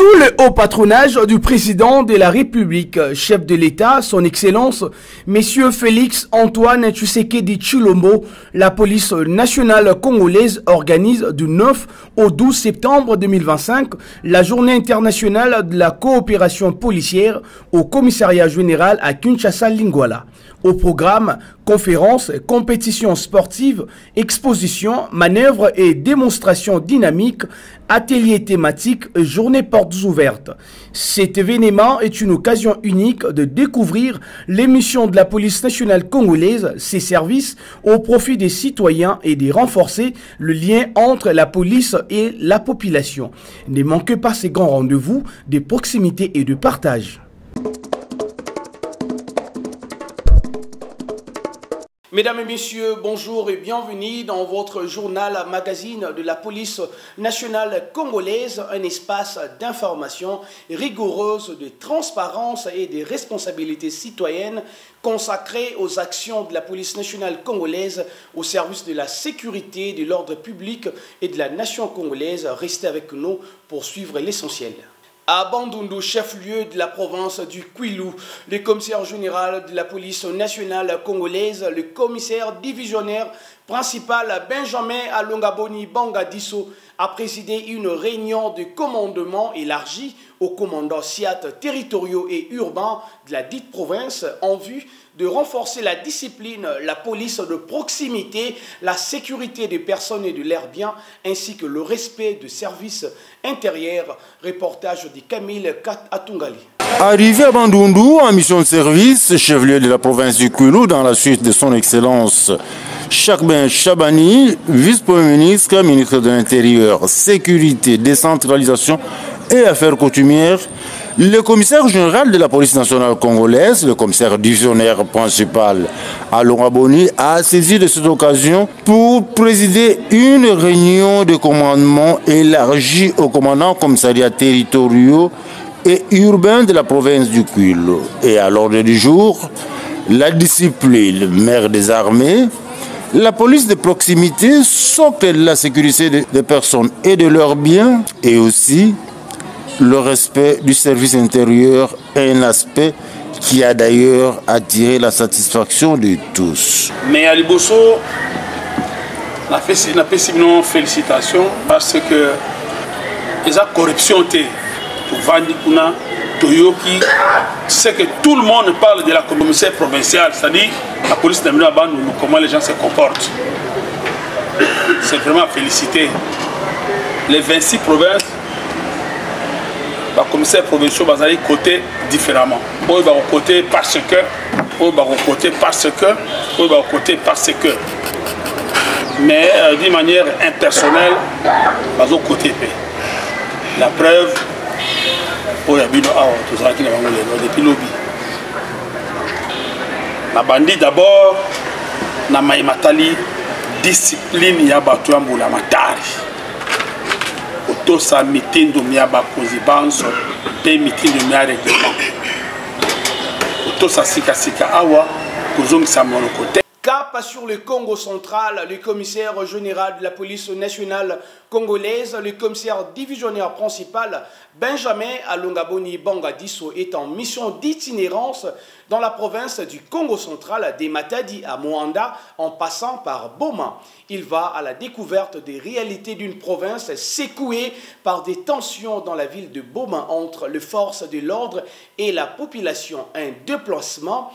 Sous le haut patronage du président de la République, chef de l'État, son Excellence, Monsieur Félix Antoine Tshisekedi Tshilombo, la police nationale congolaise organise du 9 au 12 septembre 2025 la journée internationale de la coopération policière au commissariat général à Kinshasa-Lingwala. Au programme, conférences, compétitions sportives, expositions, manœuvres et démonstrations dynamiques, ateliers thématiques, journées portes ouvertes. Cet événement est une occasion unique de découvrir les missions de la police nationale congolaise, ses services, au profit des citoyens et de renforcer le lien entre la police et la population. Ne manquez pas ces grands rendez-vous de proximité et de partage. Mesdames et messieurs, bonjour et bienvenue dans votre journal magazine de la police nationale congolaise, un espace d'information rigoureuse, de transparence et de responsabilité citoyenne consacré aux actions de la police nationale congolaise au service de la sécurité, de l'ordre public et de la nation congolaise. Restez avec nous pour suivre l'essentiel. À Bandundu, chef-lieu de la province du Kwilu, le commissaire général de la police nationale congolaise, le commissaire divisionnaire principal Benjamin Alongaboni Bangadiso a présidé une réunion de commandement élargie aux commandants SIAT territoriaux et urbains de la dite province en vue de renforcer la discipline, la police de proximité, la sécurité des personnes et de leurs biens, ainsi que le respect du service intérieur. Reportage de Camille Atungali. Arrivé à Bandundu en mission de service, chef-lieu de la province du Kwilu, dans la suite de son Excellence Chakben Chabani, vice-premier ministre, ministre de l'Intérieur, Sécurité, Décentralisation et Affaires coutumières, le commissaire général de la police nationale congolaise, le commissaire divisionnaire principal Alongaboni, a saisi de cette occasion pour présider une réunion de commandement élargie aux commandants commissariats territoriaux et urbains de la province du Kwilu. Et à l'ordre du jour, la discipline, le maire des armées, la police de proximité, socle de la sécurité des personnes et de leurs biens, et aussi le respect du service intérieur, un aspect qui a d'ailleurs attiré la satisfaction de tous. Mais à Liboso, on a fait une félicitation parce que les corruption pour Vandikuna, Toyoki, c'est que tout le monde parle de la commissaire provinciale, c'est-à-dire la police n'aime pas comment les gens se comportent. C'est vraiment à féliciter. Les 26 provinces, les commissaires provinciaux vont aller côté différemment. Eux vont côté parce que, eux vont côté parce que, eux vont côté parce que. Mais d'une manière impersonnelle, ils vont côté P. La preuve, depuis lobby. La bandit d'abord, na Maïmatali, discipline Yabatuambu la Matari. Otosa meeting de Miaba Kozibanso, pe meeting de Mia règlement. Otosa Sika Sika Awa, Kozong Samono Kote. Cap sur le Congo central, le commissaire général de la police nationale congolaise, le commissaire divisionnaire principal Benjamin Alongaboni Bangadiso est en mission d'itinérance dans la province du Congo central, des Matadi à Moanda, en passant par Boma. Il va à la découverte des réalités d'une province secouée par des tensions dans la ville de Boma entre les forces de l'ordre et la population. Un déplacement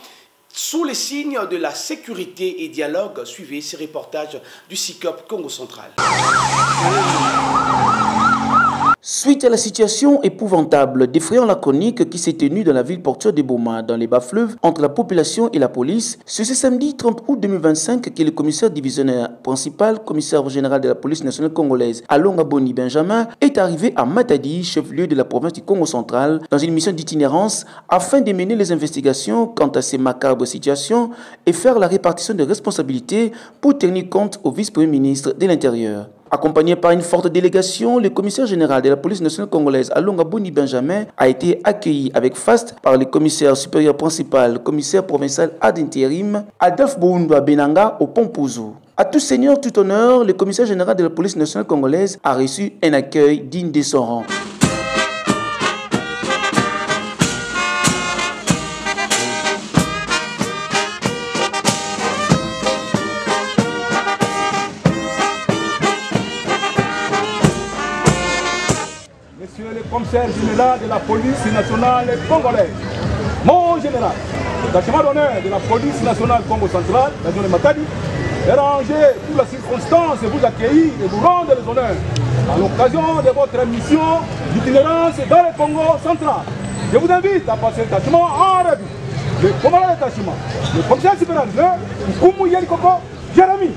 sous les signes de la sécurité et dialogue. Suivez ces reportages du SICOP Congo central. Suite à la situation épouvantable défrayant la chronique qui s'est tenue dans la ville portuaire de Boma, dans les bas-fleuves, entre la population et la police, c'est ce samedi 30 août 2025 que le commissaire divisionnaire principal, commissaire général de la police nationale congolaise, Alongaboni Benjamin, est arrivé à Matadi, chef-lieu de la province du Congo central, dans une mission d'itinérance afin de mener les investigations quant à ces macabres situations et faire la répartition des responsabilités pour tenir compte au vice-premier ministre de l'Intérieur. Accompagné par une forte délégation, le commissaire général de la police nationale congolaise Alongaboni Benjamin a été accueilli avec faste par le commissaire supérieur principal, commissaire provincial ad intérim, Adolphe Boundwa Benanga au Pompouzou. À tout seigneur, tout honneur, le commissaire général de la police nationale congolaise a reçu un accueil digne de son rang. commissaire général de la police nationale congolaise. Mon général, le détachement d'honneur de la police nationale Congo centrale, la zone de Matadi, est rangé pour la circonstance et vous accueillir et vous rendre les honneurs à l'occasion de votre mission d'itinérance dans le Congo central. Je vous invite à passer le détachement en revue. Le commandant de détachement, le commissaire supérieur, Koumou Yelikoko, Jérémy.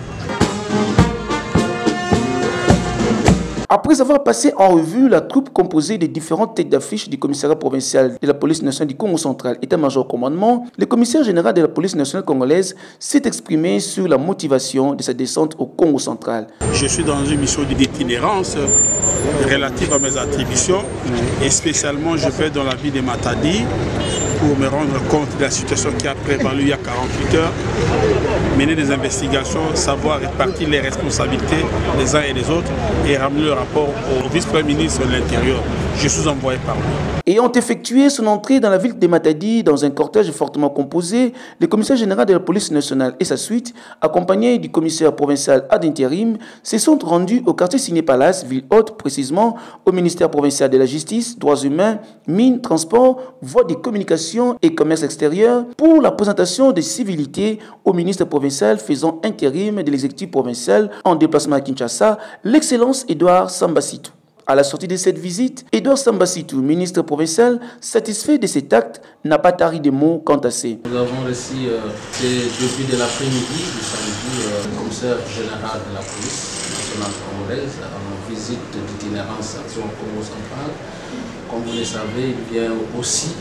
Après avoir passé en revue la troupe composée des différentes têtes d'affiche du commissariat provincial de la police nationale du Congo central, état-major commandement, le commissaire général de la police nationale congolaise s'est exprimé sur la motivation de sa descente au Congo central. Je suis dans une mission d'itinérance relative à mes attributions et spécialement je vais dans la ville de Matadi pour me rendre compte de la situation qui a prévalu il y a 48 heures, mener des investigations, savoir répartir les responsabilités des uns et des autres et ramener le rapport au vice-premier ministre de l'Intérieur. Je suis envoyé par lui. Ayant effectué son entrée dans la ville de Matadi dans un cortège fortement composé, le commissaire général de la police nationale et sa suite, accompagnés du commissaire provincial ad intérim, se sont rendus au quartier Ciné Palace, ville haute, précisément au ministère provincial de la justice, droits humains, mines, transports, voies de communication et commerce extérieur pour la présentation des civilités au ministre provincial faisant intérim de l'exécutif provincial en déplacement à Kinshasa, l'excellence Edouard Sambasitou. À la sortie de cette visite, Edouard Sambasitou, ministre provincial, satisfait de cet acte, n'a pas tari de mots quant à ces. Nous avons reçu depuis de l'après-midi du samedi le commissaire général de la police nationale congolaise en visite d'itinérance action Congo central. Comme vous le savez, il vient aussi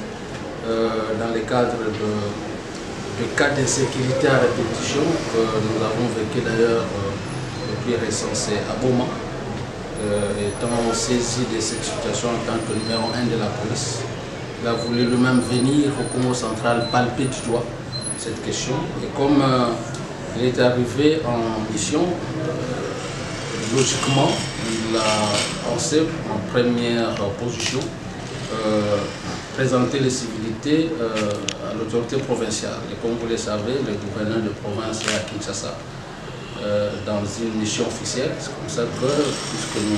dans le cadre de cas d'insécurité à répétition que nous avons vécu d'ailleurs depuis récent, c'est à Boma. Étant saisi de cette situation en tant que numéro 1 de la police, il a voulu lui-même venir au Congo central palper du doigt cette question. Et comme il est arrivé en mission, logiquement, il a pensé en première position présenter les civilités à l'autorité provinciale. Et comme vous le savez, le gouverneur de province est à Kinshasa. Dans une mission officielle, c'est comme ça que, puisque nous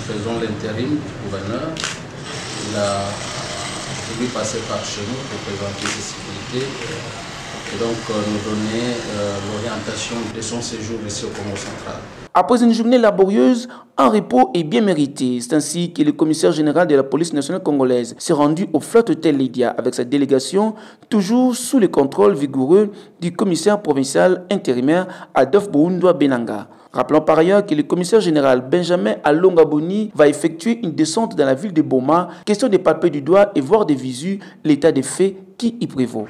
faisons l'intérim du gouverneur, il a voulu passer par chez nous pour présenter ses civilités et donc nous donner l'orientation de son séjour ici au Congo central. Après une journée laborieuse, un repos est bien mérité. C'est ainsi que le commissaire général de la police nationale congolaise s'est rendu au Flat Hotel Lydia avec sa délégation, toujours sous le contrôle vigoureux du commissaire provincial intérimaire Adolphe Boundoua Benanga. Rappelons par ailleurs que le commissaire général Benjamin Alongaboni va effectuer une descente dans la ville de Boma, question de palper du doigt et voir de visu l'état des faits qui y prévaut.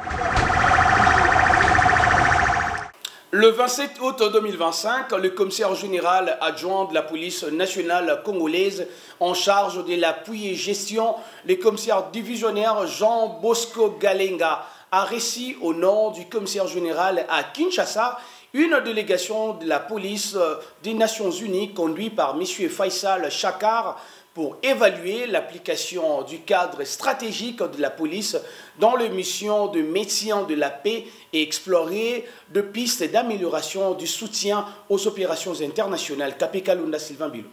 Le 27 août 2025, le commissaire général adjoint de la police nationale congolaise en charge de l'appui et gestion, le commissaire divisionnaire Jean Bosco Galenga, a reçu au nom du commissaire général à Kinshasa une délégation de la police des Nations Unies conduite par M. Faisal Chakar pour évaluer l'application du cadre stratégique de la police dans les missions de maintien de la paix et explorer de pistes d'amélioration du soutien aux opérations internationales. Kapeka Lunda Sylvain Bilou.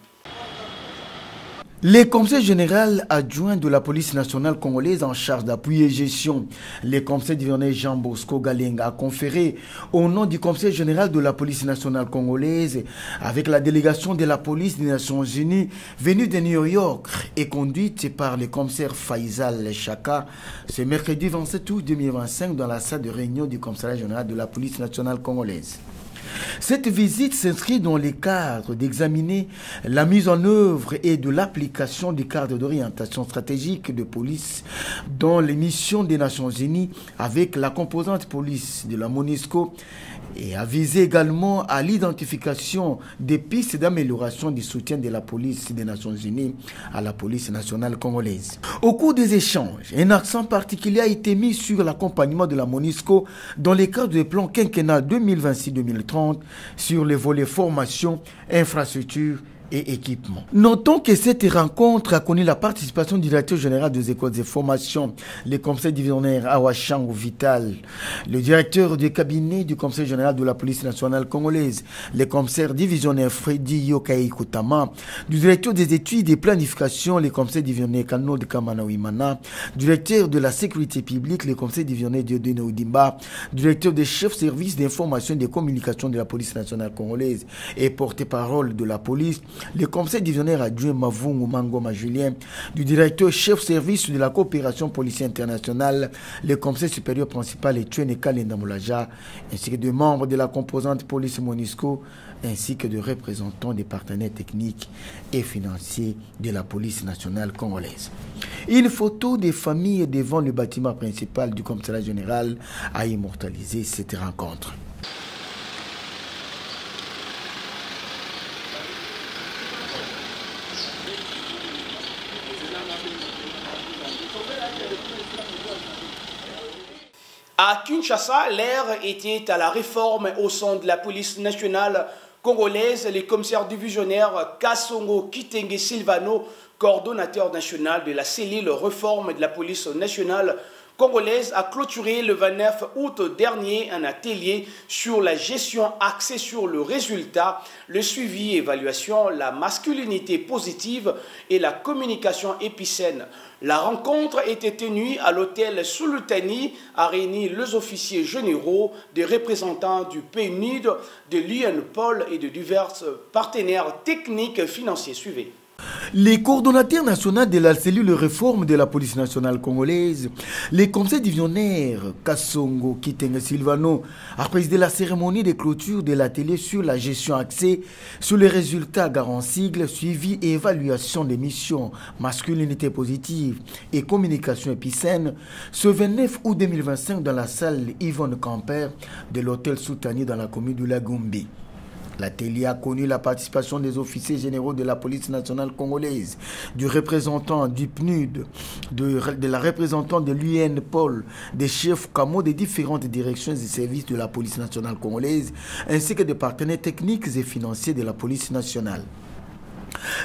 Le commissaire général adjoint de la police nationale congolaise en charge d'appui et gestion, le commissaire divisionnaire Jean Bosco Galenga, a conféré au nom du commissaire général de la police nationale congolaise avec la délégation de la police des Nations Unies venue de New York et conduite par le commissaire Faisal Chaka ce mercredi 27 août 2025 dans la salle de réunion du commissariat général de la police nationale congolaise. Cette visite s'inscrit dans le cadre d'examiner la mise en œuvre et de l'application du cadre d'orientation stratégique de police dans les missions des Nations Unies avec la composante police de la MONUSCO et a visé également à l'identification des pistes d'amélioration du soutien de la police des Nations Unies à la police nationale congolaise. Au cours des échanges, un accent particulier a été mis sur l'accompagnement de la MONUSCO dans le cadre du plan quinquennal 2026-2030 sur les volets formation, infrastructure et équipements. Notons que cette rencontre a connu la participation du directeur général des écoles de formation, le conseil divisionnaire Awachango Vital, le directeur du cabinet du conseil général de la police nationale congolaise, le commissaire divisionnaire Freddy Yokai Kutama, du directeur des études et planification, le conseil divisionnaire Kano de Kamana Wimana, directeur de la sécurité publique, le conseil divisionnaire Diodene Oudimba, directeur des chefs services d'information et de communication de la police nationale congolaise et porte-parole de la police, le conseil divisionnaire adjoint Mavungu Mangoma Julien, du directeur chef service de la coopération policière internationale, le conseil supérieur principal Etienne Kalenda Moulaja, ainsi que de membres de la composante police MONUSCO, ainsi que de représentants des partenaires techniques et financiers de la police nationale congolaise. Une photo des familles devant le bâtiment principal du commissariat général a immortalisé cette rencontre. À Kinshasa, l'air était à la réforme au sein de la police nationale congolaise. Le commissaire divisionnaire Kassongo Kitenge Silvano, coordonnateur national de la cellule réforme de la police nationale congolaise, a clôturé le 29 août dernier un atelier sur la gestion axée sur le résultat, le suivi, évaluation, la masculinité positive et la communication épicène. La rencontre était tenue à l'hôtel Sultani, a réuni les officiers généraux, des représentants du PNUD, de l'UNPOL et de divers partenaires techniques financiers. Suivez. Les coordonnateurs nationaux de la cellule réforme de la police nationale congolaise, les conseils divisionnaires Kassongo Kitenge Silvano, a présidé la cérémonie de clôture de l'atelier sur la gestion axée sur les résultats garant sigle, suivi et évaluation des missions, masculinité positive et communication épicène, ce 29 août 2025 dans la salle Yvonne Camper de l'hôtel Soutani dans la commune de Lagombi. L'atelier a connu la participation des officiers généraux de la police nationale congolaise, du représentant du PNUD, de la représentante de l'UNPOL, des chefs camo des différentes directions et services de la police nationale congolaise, ainsi que des partenaires techniques et financiers de la police nationale.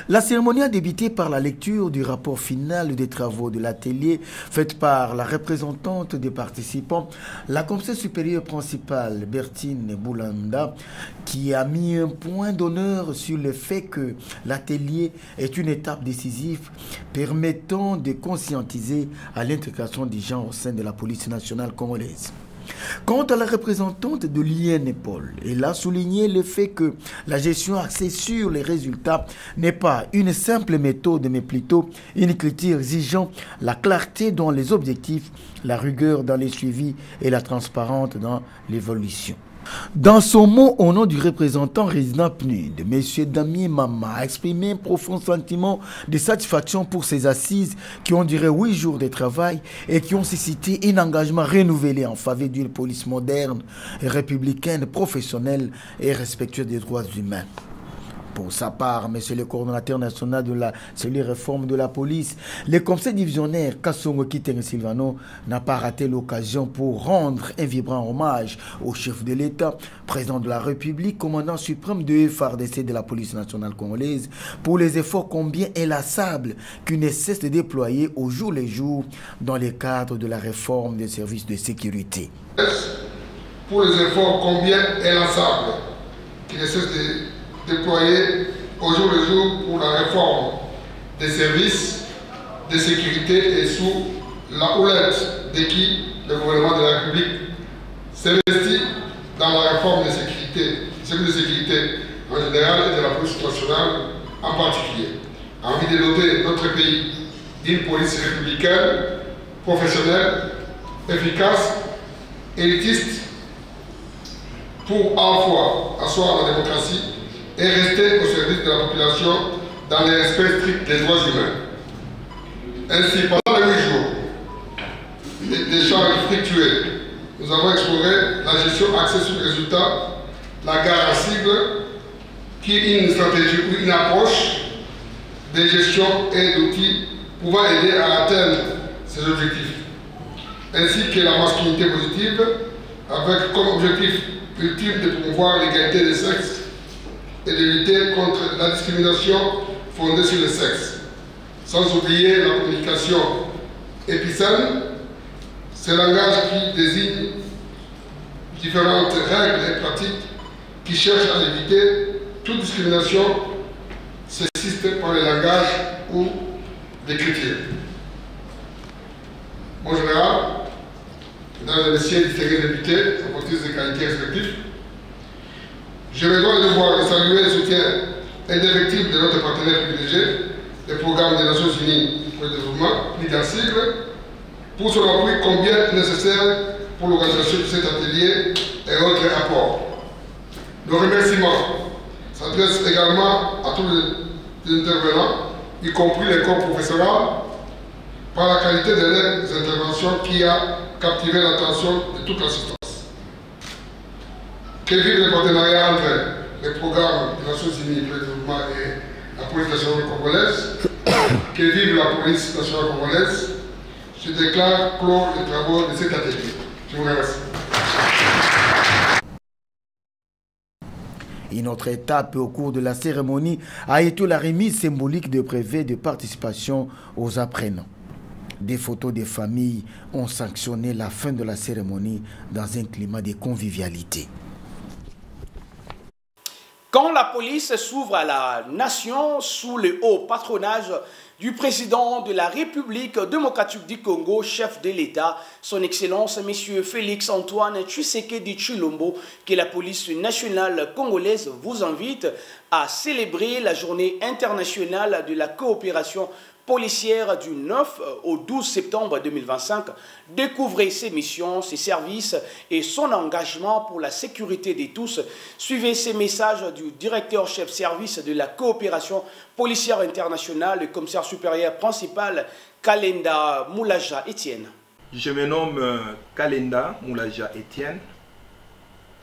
La cérémonie a débuté par la lecture du rapport final des travaux de l'atelier faite par la représentante des participants, la commissaire supérieure principale Bertine Boulanda, qui a mis un point d'honneur sur le fait que l'atelier est une étape décisive permettant de conscientiser à l'intégration des gens au sein de la police nationale congolaise. Quant à la représentante de l'INPOL, elle a souligné le fait que la gestion axée sur les résultats n'est pas une simple méthode, mais plutôt une critique exigeant la clarté dans les objectifs, la rigueur dans les suivis et la transparence dans l'évolution. Dans son mot au nom du représentant résident PNUD, M. Damien Mama a exprimé un profond sentiment de satisfaction pour ces assises qui ont duré 8 jours de travail et qui ont suscité un engagement renouvelé en faveur d'une police moderne, républicaine, professionnelle et respectueuse des droits humains. Pour sa part, M. le coordonnateur national de la cellule réforme de la police, le conseil divisionnaire Kassongo Kitenge Silvano n'a pas raté l'occasion pour rendre un vibrant hommage au chef de l'État, président de la République, commandant suprême de FARDC de la police nationale congolaise, pour les efforts combien inlassables qu'il ne cesse de déployer au jour le jour dans le cadre de la réforme des services de sécurité. Pour les efforts combien inlassables qu'il ne cesse de déployé au jour le jour pour la réforme des services de sécurité et sous la houlette de qui le gouvernement de la République s'investit dans la réforme des services de sécurité en général et de la police nationale en particulier. Envie de doter notre pays d'une police républicaine, professionnelle, efficace, élitiste, pour à la fois asseoir la démocratie et rester au service de la population dans le respect strict des droits humains. Ainsi, pendant les 8 jours d'échanges fructueux, nous avons exploré la gestion axée sur le résultat, la gare à cible, qui est une stratégie ou une approche de gestion et d'outils pouvant aider à atteindre ces objectifs, ainsi que la masculinité positive, avec comme objectif ultime de promouvoir l'égalité des sexes et de lutter contre la discrimination fondée sur le sexe. Sans oublier la communication épicène, ce langage qui désigne différentes règles et pratiques qui cherchent à éviter toute discrimination sexiste par le langage ou l'écriture. Mon général, mesdames et messieurs, distingués députés, en motif de qualité respectifs, je me dois le devoir de saluer le soutien indéfectible de notre partenaire privilégié, le programme des Nations Unies pour le développement, l'IDACIGLE, pour son appui combien nécessaire pour l'organisation de cet atelier et autres apports. Le remerciement s'adresse également à tous les intervenants, y compris les corps professoraux, par la qualité de leurs interventions qui a captivé l'attention de toute l'assistance. Que vive le partenariat entre les programmes des Nations Unies pour le développement et la police nationale congolaise. Que vive la police nationale congolaise. Je déclare clore les travaux de cet atelier. Je vous remercie. Une autre étape au cours de la cérémonie a été la remise symbolique de brevets de participation aux apprenants. Des photos des familles ont sanctionné la fin de la cérémonie dans un climat de convivialité. Quand la police s'ouvre à la nation sous le haut patronage du président de la République démocratique du Congo, chef de l'État, son Excellence, M. Félix Antoine Tshisekedi Tshilombo, que la police nationale congolaise vous invite à célébrer la journée internationale de la coopération policière du 9 au 12 septembre 2025, découvrez ses missions, ses services et son engagement pour la sécurité de tous. Suivez ces messages du directeur-chef service de la coopération policière internationale, le commissaire supérieur principal Kalenda Moulaja Etienne. Je me nomme Kalenda Moulaja Etienne,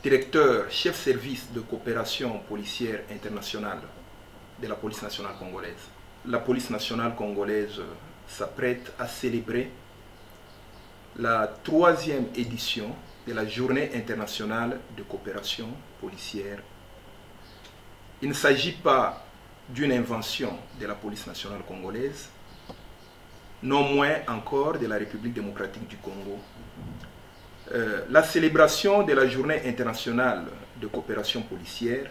directeur chef service de coopération policière internationale de la police nationale congolaise. La police nationale congolaise s'apprête à célébrer la 3e édition de la Journée internationale de coopération policière. Il ne s'agit pas d'une invention de la police nationale congolaise, non moins encore de la République démocratique du Congo. La célébration de la Journée internationale de coopération policière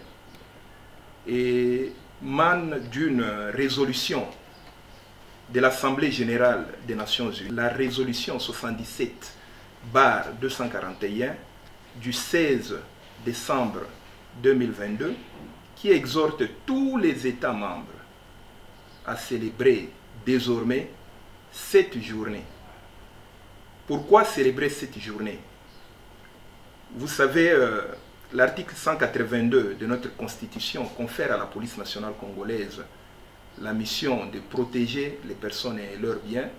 émane d'une résolution de l'Assemblée générale des Nations Unies, la résolution 77/241 du 16 décembre 2022, qui exhorte tous les États membres à célébrer désormais cette journée. Pourquoi célébrer cette journée? Vous savez, l'article 182 de notre Constitution confère à la police nationale congolaise la mission de protéger les personnes et leurs biens,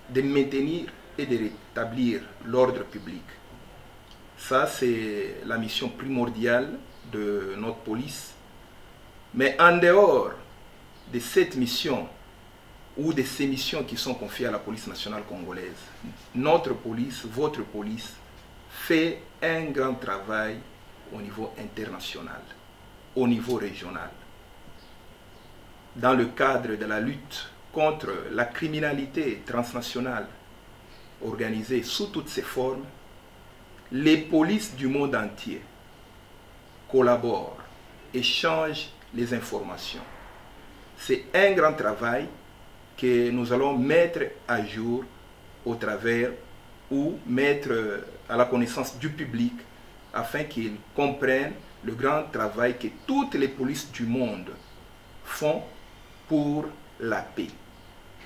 de maintenir et de rétablir l'ordre public. Ça, c'est la mission primordiale de notre police. Mais en dehors de cette mission ou de ces missions qui sont confiées à la police nationale congolaise, notre police, votre police, fait un grand travail au niveau international, au niveau régional. Dans le cadre de la lutte contre la criminalité transnationale organisée sous toutes ses formes, les polices du monde entier collaborent, échangent les informations. C'est un grand travail que nous allons mettre à jour au travers ou mettre à la connaissance du public afin qu'ils comprennent le grand travail que toutes les polices du monde font pour la paix.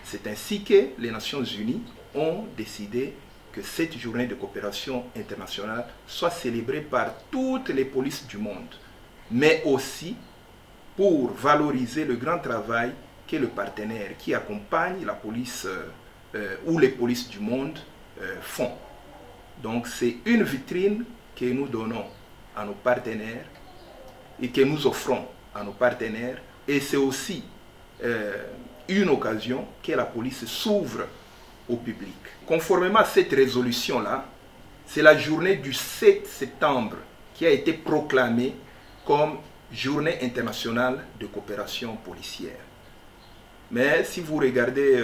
C'est ainsi que les Nations Unies ont décidé que cette journée de coopération internationale soit célébrée par toutes les polices du monde, mais aussi pour valoriser le grand travail que le partenaire qui accompagne la police ou les polices du monde font. Donc c'est une vitrine que nous donnons à nos partenaires et que nous offrons à nos partenaires, et c'est aussi une occasion que la police s'ouvre au public. Conformément à cette résolution-là, c'est la journée du 7 septembre qui a été proclamée comme Journée internationale de coopération policière. Mais si vous regardez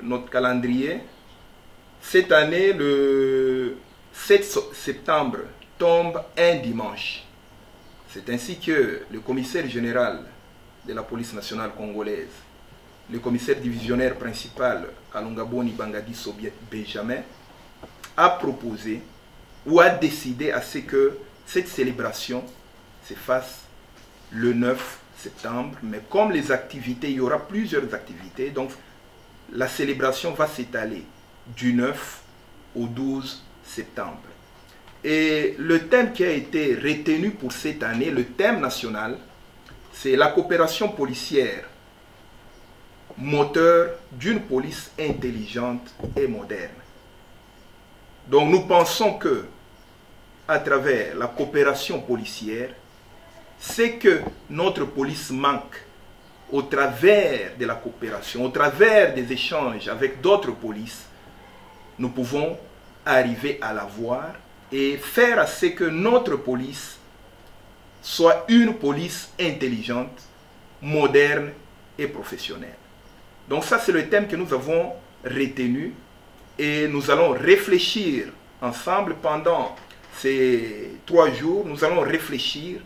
notre calendrier, cette année, le 7 septembre tombe un dimanche. C'est ainsi que le commissaire général de la police nationale congolaise, le commissaire divisionnaire principal Alungaboni Bangadi Sobiet Benjamin, a proposé ou a décidé à ce que cette célébration se fasse le 9 septembre, mais comme les activités, il y aura plusieurs activités, donc la célébration va s'étaler du 9 au 12 septembre. Et le thème qui a été retenu pour cette année, le thème national, c'est la coopération policière, moteur d'une police intelligente et moderne. Donc nous pensons que, à travers la coopération policière, c'est que notre police manque au travers de la coopération, au travers des échanges avec d'autres polices, nous pouvons arriver à l'avoir et faire à ce que notre police soit une police intelligente, moderne et professionnelle. Donc ça, c'est le thème que nous avons retenu et nous allons réfléchir ensemble pendant ces 3 jours. Nous allons réfléchir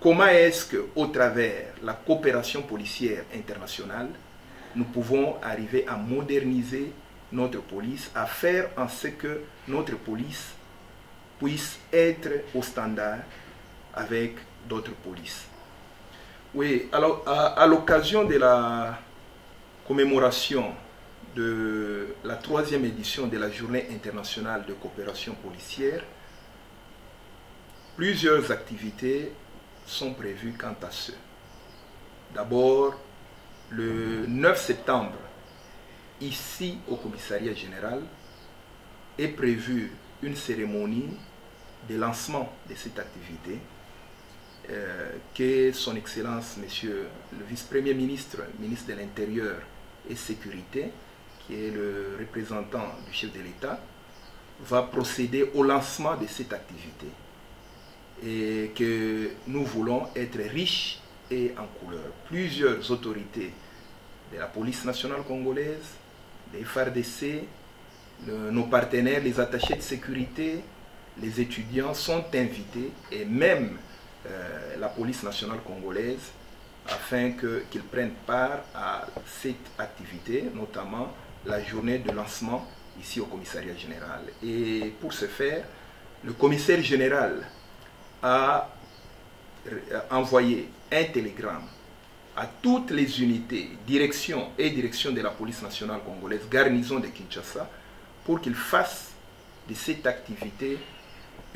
comment est-ce qu'au travers la coopération policière internationale, nous pouvons arriver à moderniser notre police, à faire en sorte que notre police puisse être au standard avec d'autres polices. Oui, alors à l'occasion de la commémoration de la 3e édition de la Journée internationale de coopération policière, plusieurs activités sont prévues quant à ce. D'abord, le 9 septembre, ici au commissariat général, est prévue une cérémonie de lancement de cette activité que son Excellence, Monsieur le Vice-Premier ministre, ministre de l'Intérieur et Sécurité, qui est le représentant du chef de l'État, va procéder au lancement de cette activité et que nous voulons être riches et en couleurs. Plusieurs autorités de la police nationale congolaise, les FARDC, nos partenaires, les attachés de sécurité, les étudiants sont invités et même la police nationale congolaise afin qu'ils prennent part à cette activité, notamment la journée de lancement ici au commissariat général. Et pour ce faire, le commissaire général a envoyé un télégramme à toutes les unités, direction de la police nationale congolaise, garnison de Kinshasa, pour qu'ils fassent de cette activité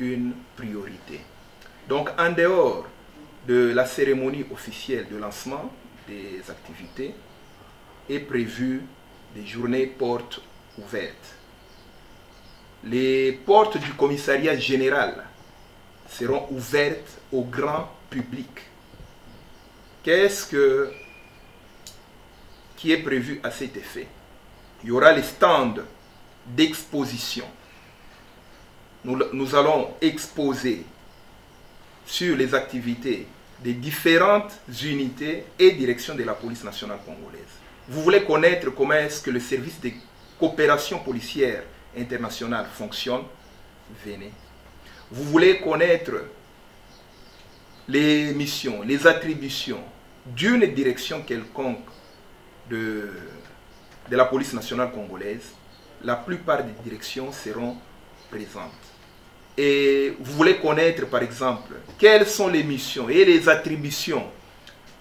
une priorité. Donc, en dehors de la cérémonie officielle de lancement des activités, est prévue des journées portes ouvertes. Les portes du commissariat général seront ouvertes au grand public. Qu'est-ce qui est prévu à cet effet? Il y aura les stands d'exposition. Nous allons exposer sur les activités des différentes unités et directions de la police nationale congolaise. Vous voulez connaître comment est-ce que le service de coopération policière internationale fonctionne? Venez. Vous voulez connaître les missions, les attributions d'une direction quelconque de la police nationale congolaise? La plupart des directions seront présentes. Et vous voulez connaître, par exemple, quelles sont les missions et les attributions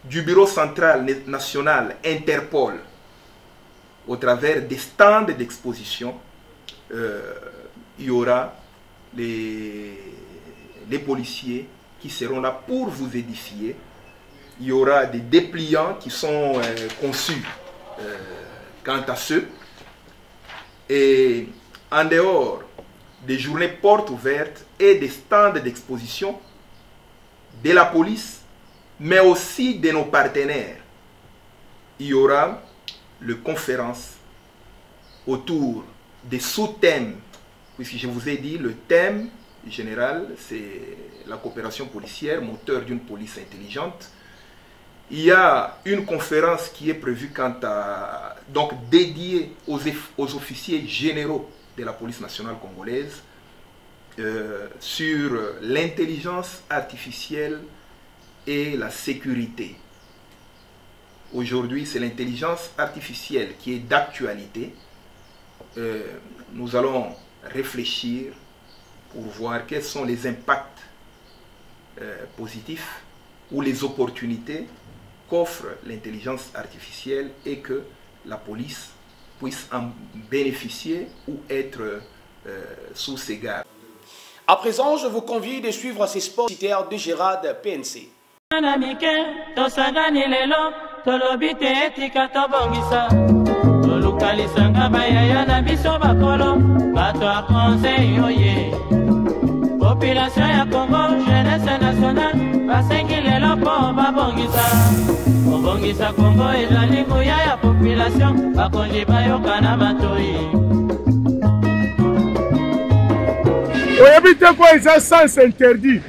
du Bureau central national Interpol au travers des stands d'exposition. Il y aura les policiers qui seront là pour vous édifier. Il y aura des dépliants qui sont conçus quant à ceux. Et en dehors des journées portes ouvertes et des stands d'exposition de la police, mais aussi de nos partenaires, il y aura les conférences autour des sous-thèmes, puisque je vous ai dit, le thème générale, c'est la coopération policière, moteur d'une police intelligente. Il y a une conférence qui est prévue donc dédiée aux officiers généraux de la police nationale congolaise sur l'intelligence artificielle et la sécurité. Aujourd'hui, c'est l'intelligence artificielle qui est d'actualité. Nous allons réfléchir pour voir quels sont les impacts positifs ou les opportunités qu'offre l'intelligence artificielle et que la police puisse en bénéficier ou être sous ses gardes. À présent, je vous convie de suivre ces sports citaires de Gérard PNC. Population ya Congo, jeunesse nationale, basengi lelo po babongisa. Bongisa Congo ezali nguya ya population, bakonji bayoka na matoi. Oyebi te ko eza sens interdit.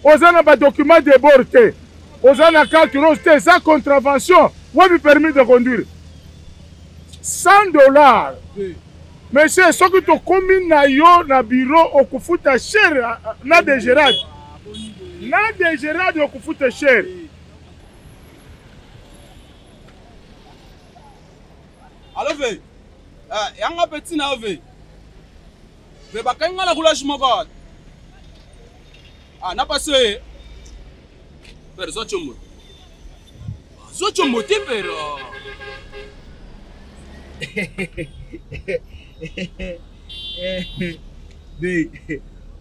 Oza na ba document de bord te. Oza na carte rose te, eza contravention. Wabi permis de conduire. $100. Monsieur, ce que tu commis na yo na bureau okufuta cher na de Gérard. Na de Gérard okufuta cher. Allo ve. Yanga petit na ve. Ve bakanga la coulage moko. Na passé. Per zo chomo. Zo chomo te pero.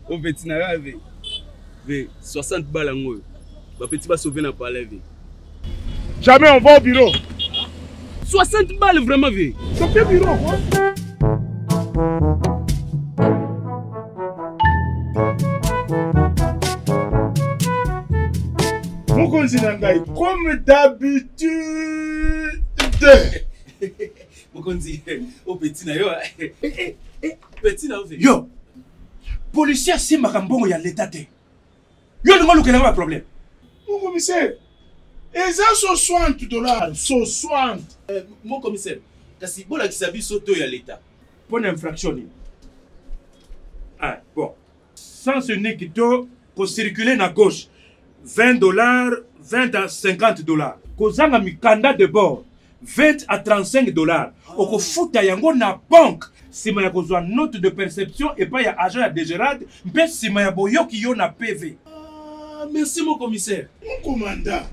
Au petit n'a ve 60 balles en haut. Ma petit va sauver na palais ve. Jamais on va au bureau. 60 balles vraiment ve. C'est quel bureau quoi? Mon conseiller comme d'habitude. Mokonzi, au petit na yo. Petit na yo. Yo. Policier si makambongo ya l'état te. Yo ndongo lukela ma problème. Mon commissaire. Eza $60. 60. Mon commissaire. Kasi bola kisabi soto ya l'état. Bonne infraction. Ah, bon. Sans ce nikito pour circuler na gauche. $20, 20 à $50. Kozanga mikanda de bord. 20 à $35. Oko futa yango na banque. Sima ya kozwa note de perception et pas ya agent ya Dégérade. Mpe sima ya boyoki yo na PV. Merci mon commissaire. Mon commandant.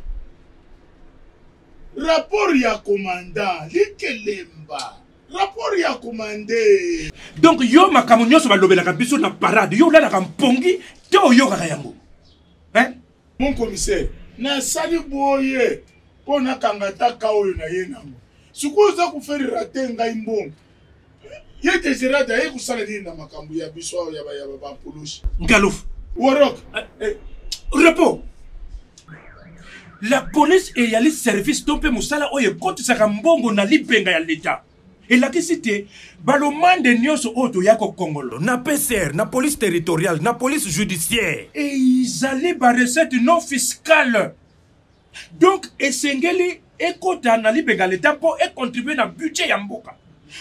Rapport ya commandant. Likelemba. Rapport ya commandé. Donc yo makamu nyonso balobelaka biso na parade. Yo lalaka mpongi te oyokaka yango. Hein? Mon commissaire. Na sali boye. Pona kangata kaoyo na ye nango. Sukoza kuferira te ngai mbongo. Ye Désirade aye kusala nini na makambo ya biso ya ba poloshi. Ngalouf. Warok. Repos. La police et yali service tompe musala oye kotisaka mbongo na libenga ya l'État. Et la cité, balomande nyonso oto yako Congolo, na PCR, na police territoriale, na police judiciaire. Et ils allaient ba recette non fiscale. Donc, esengeli ekota na libenga l'État pour contribuer na budget ya mboka.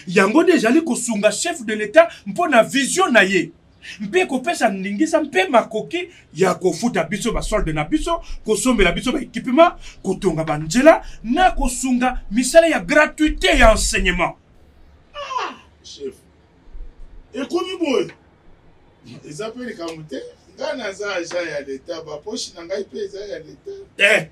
Yango déjà li kosunga chef de l'État mpo na vision na ye. Mpe kopesa ndingisa mpe makoki ya kofuta biso ba solde na biso, kosombela biso ba équipement, kotonga banjela na kosunga misala ya gratuité ya enseignement. Ah, chef. Et komi boy. Les appels kamute, ngana za agent ya l'État ba poche na ngai pe za ya l'État.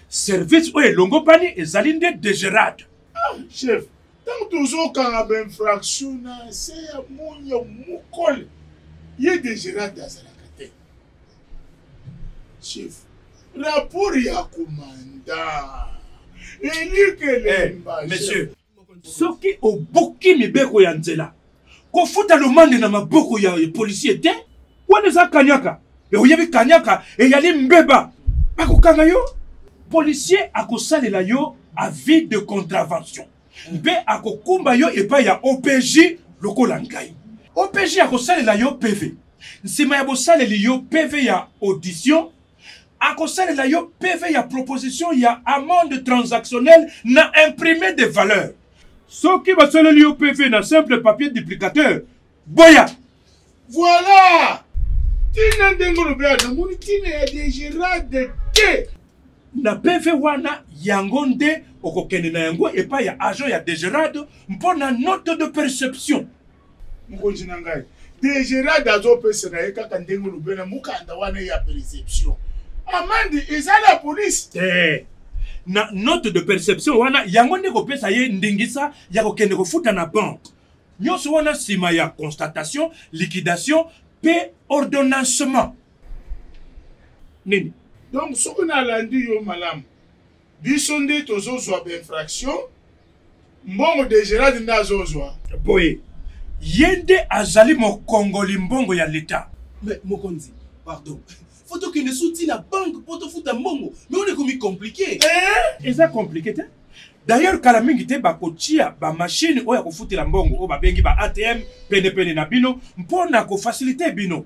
Service oye longo pani ezali nde Dégérade. Ah, chef. Tant toujours quand on a une infraction, c'est un moukol. Il y a des gérants dans la carte. Chef, rapport ya commandant. Monsieur, ce qui au bouki mi beko ya nzela. Ko futa le mande na maboko ya policier te. Wana za kanyaka. E oyebi kanyaka e yali mbeba. Akokanga yo. Policier akosalela yo avis de contravention. Mpe akokumba yo epa ya OPJ lokola ngai. OPJ akosalela yo PV. nsima ya bosaleli yo PV ya audition akosalela yo PV ya proposition ya amende transactionnelle na imprimé de valeur soki basaleli yo PV na simple papier duplicateur boya voilà tina ndengo lobela namoni tina ya DGRAD te na PV wana yango nde okokende na yango epai ya agent ya DGRAD mpona note de perception mokonzi na ngai DGRAD azopesa na ye kaka ndengo lobela mukanda wana ya perception amandi eza la police na note de perception wana yango nde kopesa ye ndingisa ya kokende kofuta na banque nyonso wana nsima ya constatation liquidation pe ordonnancement nini donc soki nalandi yo malamu biso nde tozozwa bainfraction mbongo DGRAD nde azozwa boye ye nde azali mokongoli mbongo ya leta mais mokonzi pardon faut que ne soutient la banque pour te foutre mbongo mais on est comme compliqué eza compliqué te d'ailleurs kala mingi te bakotia ba machine oya kofutela mbongo o babengi ba ATM pene na bino mpona ko faciliter bino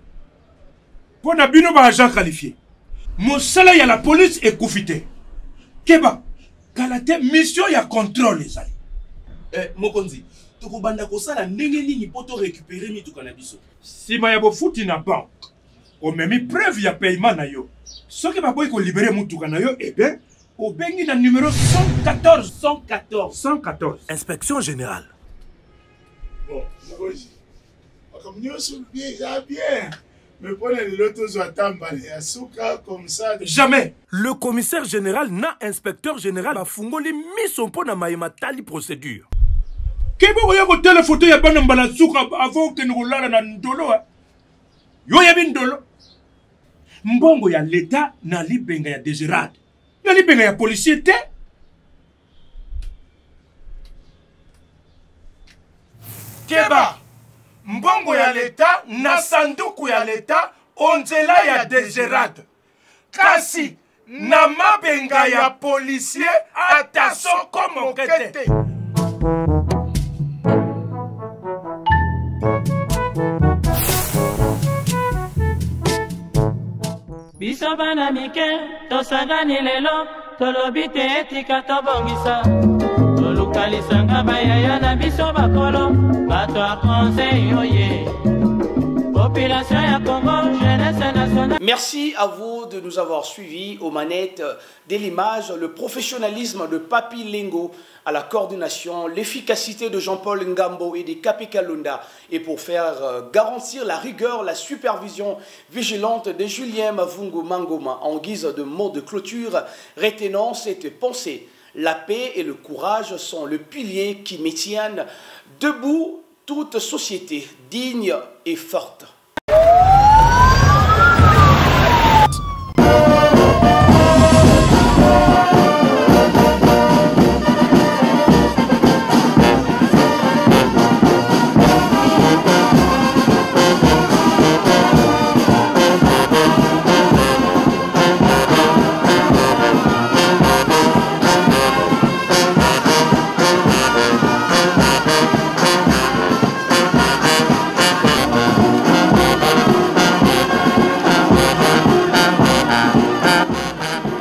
mpona bino ba agent qualifié mosala ya la police ekufite keba kala te mission ya contrôle ezali mokonzi tokobanda kosala ndenge nini po to récupérer mituka na biso sima ya bofuti na banque omemi preuve ya paiement na yo soki baboyi kolibere mutuka na yo ebe obengi na numéro 114 inspection générale. Bon, mokonzi comme nyonso bien eza bien mais pour les lotos attambale ya suka comme ça jamais le commissaire général na inspecteur général bafungoli miso mpona mayema tali procédure kebo koya kotala photo ya bana mbala suka avant que nous lala na ndolo yo yebi ndolo mbongo ya leta na libenga ya DGRAD na libenga ya policier te keba mbongo ya leta na sanduku ya leta onzela ya DGRAD kasi na mabenga ya policier ata soko moke te. biso bana mike tosangani lelo tolobi te etika tobongisa tolukalisanga bayaya na biso bakolo bato ya conseil oye population ya Congo jeunesse nationale. Merci à vous de nous avoir suivis aux manettes de l'image, le professionnalisme de Papi Lengo à la coordination, l'efficacité de Jean-Paul Ngambo et de Kapi Kalunda. Et pour faire garantir la rigueur, la supervision vigilante de Julien Mavungo Mangoma en guise de mot de clôture, retenant cette pensée. La paix et le courage sont le pilier qui maintiennent debout toute société digne et forte.